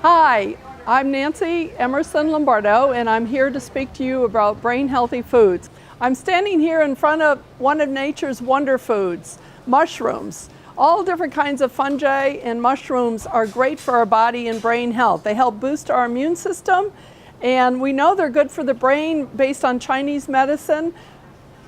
Hi, I'm Nancy Emerson Lombardo, and I'm here to speak to you about brain healthy foods. I'm standing here in front of one of nature's wonder foods, mushrooms. All different kinds of fungi and mushrooms are great for our body and brain health. They help boost our immune system, and we know they're good for the brain based on Chinese medicine.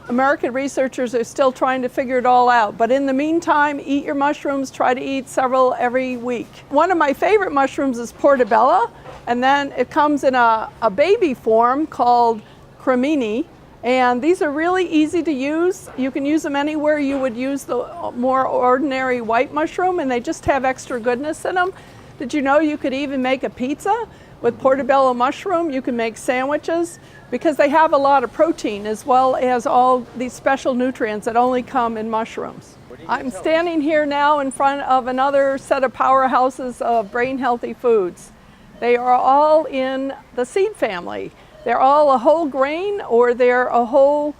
American researchers are still trying to figure it all out. But in the meantime, eat your mushrooms. Try to eat several every week. One of my favorite mushrooms is portobello, and then it comes in a baby form called cremini. And these are really easy to use. You can use them anywhere you would use the more ordinary white mushroom, and they just have extra goodness in them. Did you know you could even make a pizza with portobello mushroom? You can make sandwiches because they have a lot of protein as well as all these special nutrients that only come in mushrooms. I'm standing here now in front of another set of powerhouses of brain healthy foods. They are all in the seed family. They're all a whole grain, or they're a whole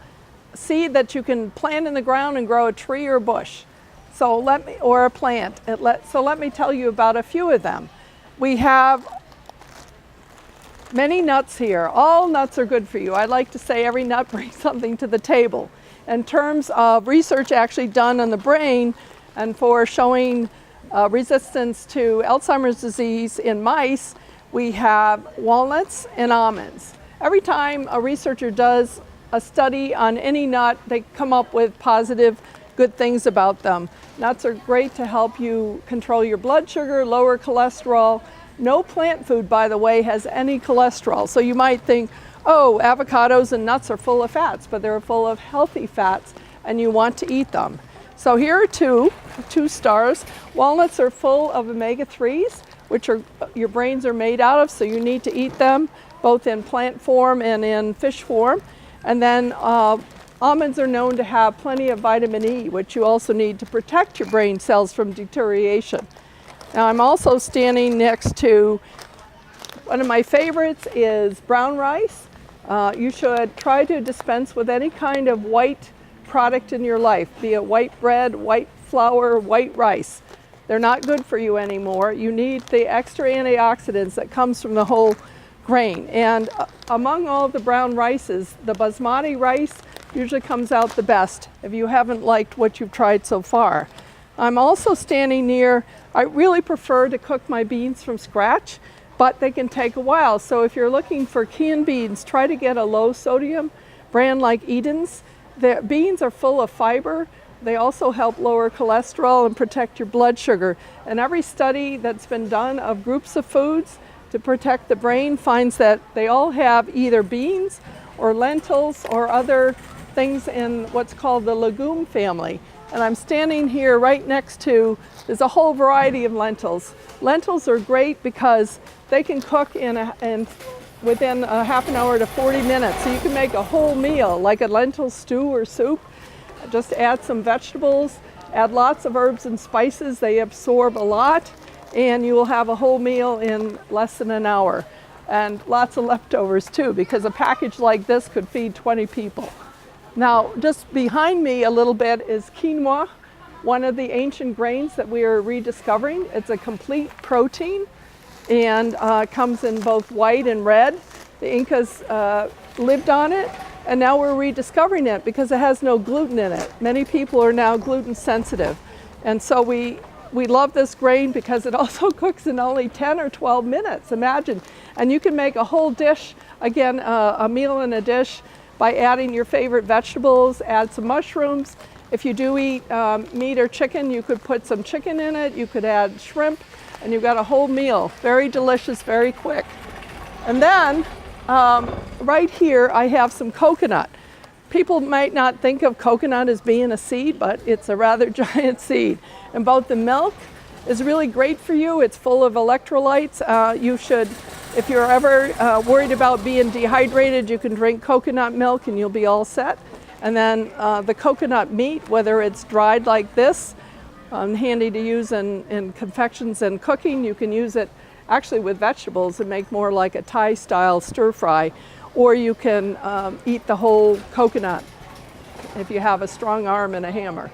seed that you can plant in the ground and grow a tree or bush. Or a plant. So let me tell you about a few of them. We have many nuts here. All nuts are good for you. I like to say every nut brings something to the table. In terms of research actually done on the brain and for showing resistance to Alzheimer's disease in mice, we have walnuts and almonds. Every time a researcher does a study on any nut, they come up with positive, good things about them. Nuts are great to help you control your blood sugar, lower cholesterol. No plant food, by the way, has any cholesterol. So you might think, oh, avocados and nuts are full of fats, but they're full of healthy fats, and you want to eat them. So here are two stars. Walnuts are full of omega-3s, which your brains are made out of, so you need to eat them, both in plant form and in fish form. And then almonds are known to have plenty of vitamin E, which you also need to protect your brain cells from deterioration. Now I'm also standing next to one of my favorites is brown rice. You should try to dispense with any kind of white product in your life, be it white bread, white flour, white rice. They're not good for you anymore. You need the extra antioxidants that comes from the whole grain. And among all the brown rices, the basmati rice usually comes out the best if you haven't liked what you've tried so far. I'm also standing near, I really prefer to cook my beans from scratch, but they can take a while. So if you're looking for canned beans, try to get a low sodium brand like Eden's. The beans are full of fiber. They also help lower cholesterol and protect your blood sugar. And every study that's been done of groups of foods to protect the brain finds that they all have either beans or lentils or other things in what's called the legume family. And I'm standing here right next to, there's a whole variety of lentils. Lentils are great because they can cook within a half an hour to 40 minutes. So you can make a whole meal, like a lentil stew or soup. Just add some vegetables, add lots of herbs and spices. They absorb a lot, and you will have a whole meal in less than an hour. And lots of leftovers too, because a package like this could feed 20 people. Now, just behind me a little bit is quinoa, one of the ancient grains that we are rediscovering. It's a complete protein and comes in both white and red. The Incas lived on it, and now we're rediscovering it because it has no gluten in it. Many people are now gluten sensitive. And so we love this grain because it also cooks in only 10 or 12 minutes, imagine. And you can make a whole dish, again, a meal in a dish, by adding your favorite vegetables, add some mushrooms. If you do eat meat or chicken, you could put some chicken in it, you could add shrimp, and you've got a whole meal. Very delicious, very quick. And then, right here, I have some coconut. People might not think of coconut as being a seed, but it's a rather giant seed. And both the milk is really great for you. It's full of electrolytes. You should, if you're ever worried about being dehydrated, you can drink coconut milk and you'll be all set. And then the coconut meat, whether it's dried like this, handy to use in confections and cooking. You can use it actually with vegetables and make more like a Thai-style stir-fry. Or you can eat the whole coconut if you have a strong arm and a hammer.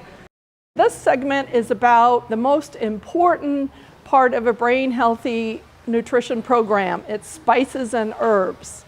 This segment is about the most important part of a brain healthy nutrition program. It's spices and herbs.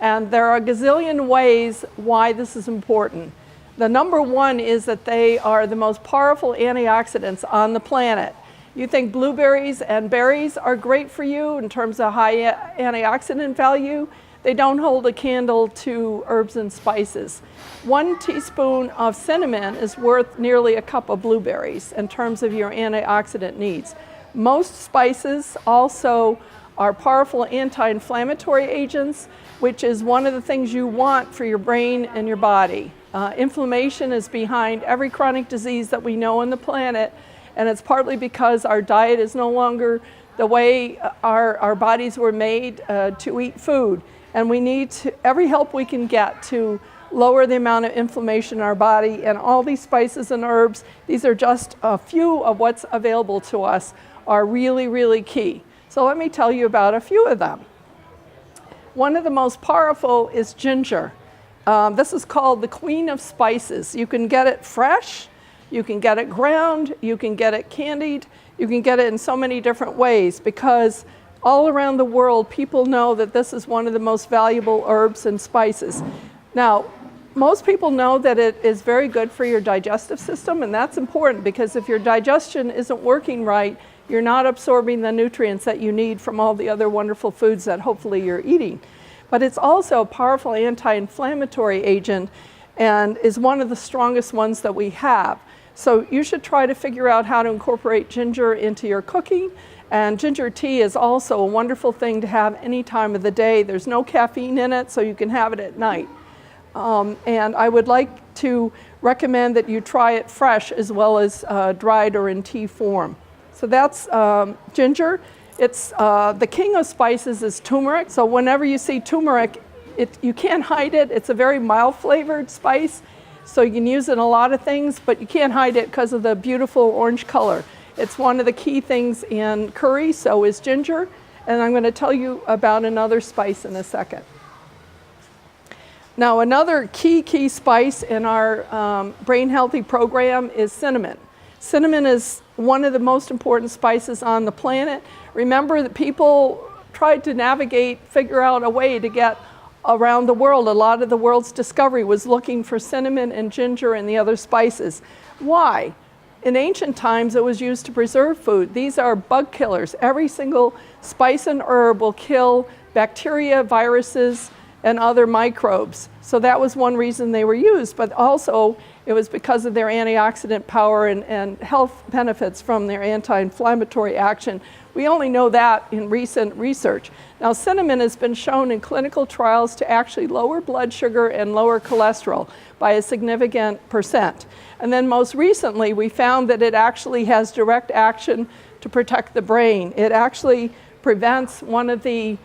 And there are a gazillion ways why this is important. The number one is that they are the most powerful antioxidants on the planet. You think blueberries and berries are great for you in terms of high antioxidant value? They don't hold a candle to herbs and spices. 1 teaspoon of cinnamon is worth nearly a cup of blueberries in terms of your antioxidant needs. Most spices also are powerful anti-inflammatory agents, which is one of the things you want for your brain and your body. Inflammation is behind every chronic disease that we know on the planet, and it's partly because our diet is no longer the way our bodies were made to eat food. And we need every help we can get to lower the amount of inflammation in our body. And all these spices and herbs, these are just a few of what's available to us, are really, really key. So let me tell you about a few of them. One of the most powerful is ginger. This is called the queen of spices. You can get it fresh, you can get it ground, you can get it candied, you can get it in so many different ways, because all around the world people know that this is one of the most valuable herbs and spices. Now, most people know that it is very good for your digestive system, and that's important because if your digestion isn't working right, you're not absorbing the nutrients that you need from all the other wonderful foods that hopefully you're eating. But it's also a powerful anti-inflammatory agent and is one of the strongest ones that we have. So you should try to figure out how to incorporate ginger into your cooking. And ginger tea is also a wonderful thing to have any time of the day. There's no caffeine in it, so you can have it at night. And I would like to recommend that you try it fresh as well as dried or in tea form. So that's ginger. It's the king of spices is turmeric. So whenever you see turmeric, you can't hide it. It's a very mild flavored spice. So you can use it in a lot of things, but you can't hide it because of the beautiful orange color. It's one of the key things in curry, so is ginger. And I'm going to tell you about another spice in a second. Now, another key spice in our Brain Healthy program is cinnamon. Cinnamon is one of the most important spices on the planet. Remember that people tried to figure out a way to get around the world. A lot of the world's discovery was looking for cinnamon and ginger and the other spices. Why? In ancient times, it was used to preserve food. These are bug killers. Every single spice and herb will kill bacteria, viruses, and other microbes. So that was one reason they were used, but also it was because of their antioxidant power and health benefits from their anti-inflammatory action. We only know that in recent research. Now, cinnamon has been shown in clinical trials to actually lower blood sugar and lower cholesterol by a significant %. And then most recently, we found that it actually has direct action to protect the brain. It actually prevents one of the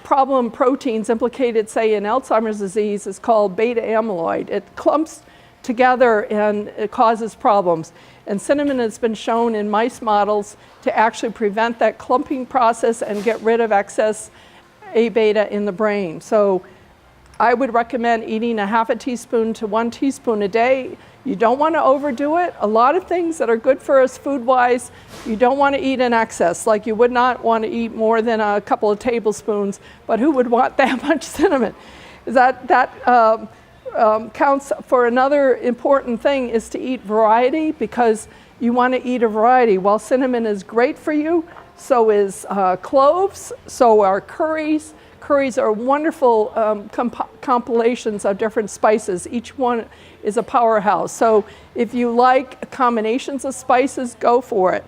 problem proteins implicated, say, in Alzheimer's disease is called beta amyloid. It clumps together and it causes problems. And cinnamon has been shown in mice models to actually prevent that clumping process and get rid of excess A-beta in the brain. So I would recommend eating a half a teaspoon to 1 teaspoon a day. You don't want to overdo it. A lot of things that are good for us food-wise, you don't want to eat in excess. Like you would not want to eat more than a couple of tablespoons, but who would want that much cinnamon? That counts for another important thing is to eat variety, because you want to eat a variety. While cinnamon is great for you, so is cloves, so are curries. Curries are wonderful compilations of different spices. Each one is a powerhouse. So if you like combinations of spices, go for it.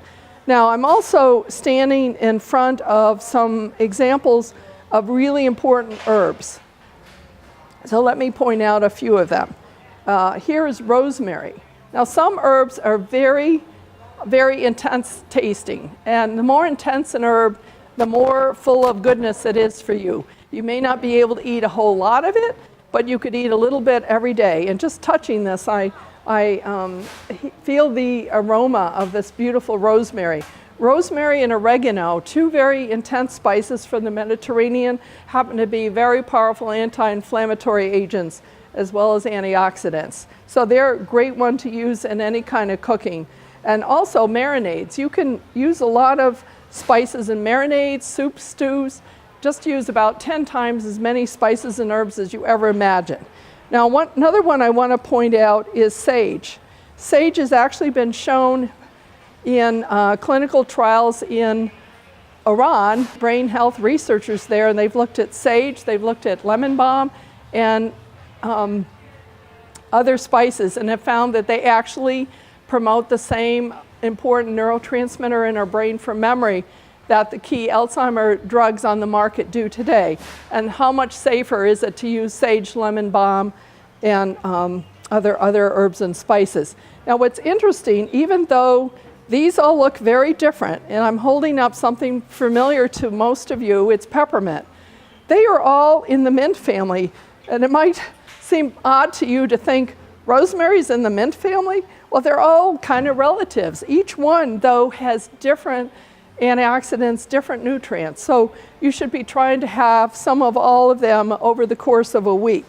Now, I'm also standing in front of some examples of really important herbs. So let me point out a few of them. Here is rosemary. Now, some herbs are very, very intense tasting. And the more intense an herb, the more full of goodness it is for you. You may not be able to eat a whole lot of it, but you could eat a little bit every day. And just touching this, I feel the aroma of this beautiful rosemary. Rosemary and oregano, 2 very intense spices from the Mediterranean, happen to be very powerful anti-inflammatory agents as well as antioxidants. So they're a great one to use in any kind of cooking. And also marinades. You can use a lot of spices and marinades, soups, stews. Just use about 10 times as many spices and herbs as you ever imagine. Now, another one I want to point out is sage. Sage has actually been shown in clinical trials in Iran, brain health researchers there, and they've looked at sage, they've looked at lemon balm, and other spices, and have found that they actually promote the same important neurotransmitter in our brain for memory that the key Alzheimer drugs on the market do today. And how much safer is it to use sage, lemon balm, and other herbs and spices. Now what's interesting, even though these all look very different, and I'm holding up something familiar to most of you, it's peppermint. They are all in the mint family, and it might seem odd to you to think rosemary's in the mint family. Well, they're all kind of relatives. Each one, though, has different antioxidants, different nutrients. So you should be trying to have some of all of them over the course of a week.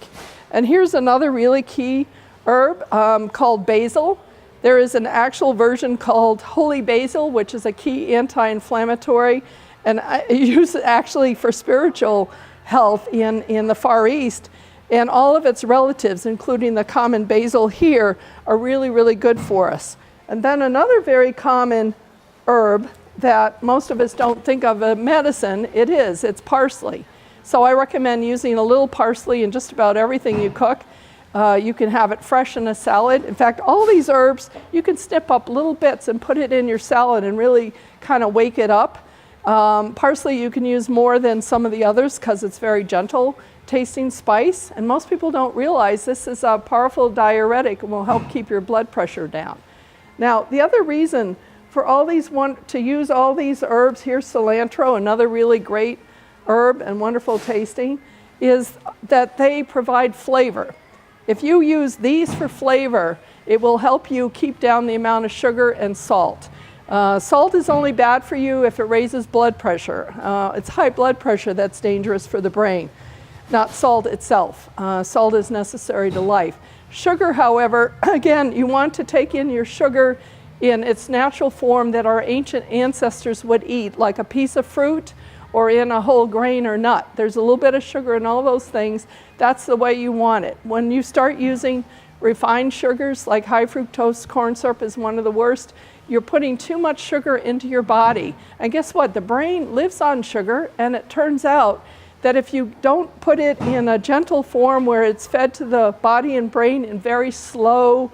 And here's another really key herb called basil. There is an actual version called holy basil, which is a key anti-inflammatory, and used actually for spiritual health in the Far East. And all of its relatives, including the common basil here, are really, really good for us. And then another very common herb that most of us don't think of as medicine, it's parsley. So I recommend using a little parsley in just about everything you cook. You can have it fresh in a salad. In fact, all these herbs, you can snip up little bits and put it in your salad and really kind of wake it up. Parsley you can use more than some of the others because it's very gentle tasting spice, and most people don't realize this is a powerful diuretic and will help keep your blood pressure down. Now, the other reason for to use all these herbs, here's cilantro, another really great herb and wonderful tasting, is that they provide flavor. If you use these for flavor, it will help you keep down the amount of sugar and salt. Salt is only bad for you if it raises blood pressure. It's high blood pressure that's dangerous for the brain, not salt itself. Salt is necessary to life. Sugar, however, again, you want to take in your sugar in its natural form that our ancient ancestors would eat, like a piece of fruit or in a whole grain or nut. There's a little bit of sugar in all those things. That's the way you want it. When you start using refined sugars, like high fructose corn syrup is one of the worst, you're putting too much sugar into your body. And guess what? The brain lives on sugar, and it turns out that if you don't put it in a gentle form where it's fed to the body and brain in very slow,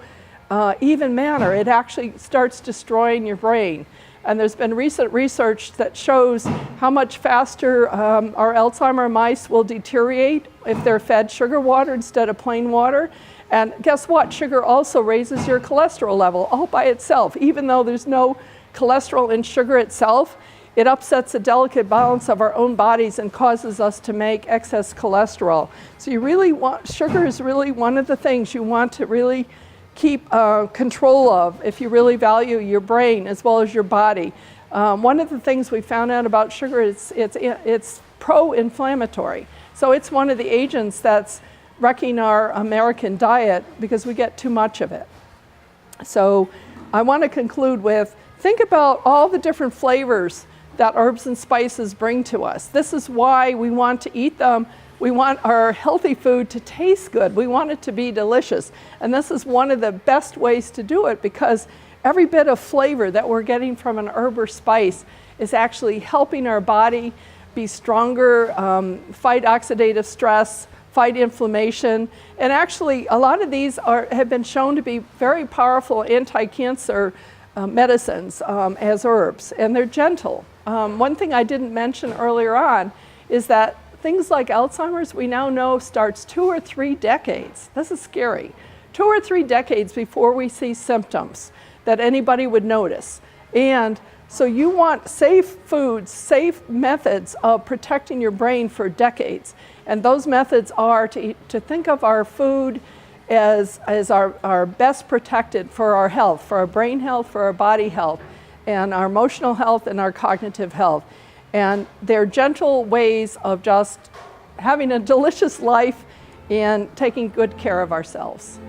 even manner, it actually starts destroying your brain. And there's been recent research that shows how much faster our Alzheimer mice will deteriorate if they're fed sugar water instead of plain water. And guess what? Sugar also raises your cholesterol level all by itself. Even though there's no cholesterol in sugar itself, it upsets the delicate balance of our own bodies and causes us to make excess cholesterol. So you really sugar is really one of the things you want to really keep control of if you really value your brain as well as your body. One of the things we found out about sugar is it's pro-inflammatory. So it's one of the agents that's wrecking our American diet because we get too much of it. So I want to conclude with, think about all the different flavors that herbs and spices bring to us. This is why we want to eat them. We want our healthy food to taste good. We want it to be delicious. And this is one of the best ways to do it, because every bit of flavor that we're getting from an herb or spice is actually helping our body be stronger, fight oxidative stress, fight inflammation. And actually, a lot of these have been shown to be very powerful anti-cancer medicines as herbs, and they're gentle. One thing I didn't mention earlier on is that things like Alzheimer's, we now know, starts 2 or 3 decades. This is scary. 2 or 3 decades before we see symptoms that anybody would notice. And so you want safe foods, safe methods of protecting your brain for decades. And those methods are to think of our food as our best protected for our health, for our brain health, for our body health, and our emotional health and our cognitive health. And they're gentle ways of just having a delicious life and taking good care of ourselves.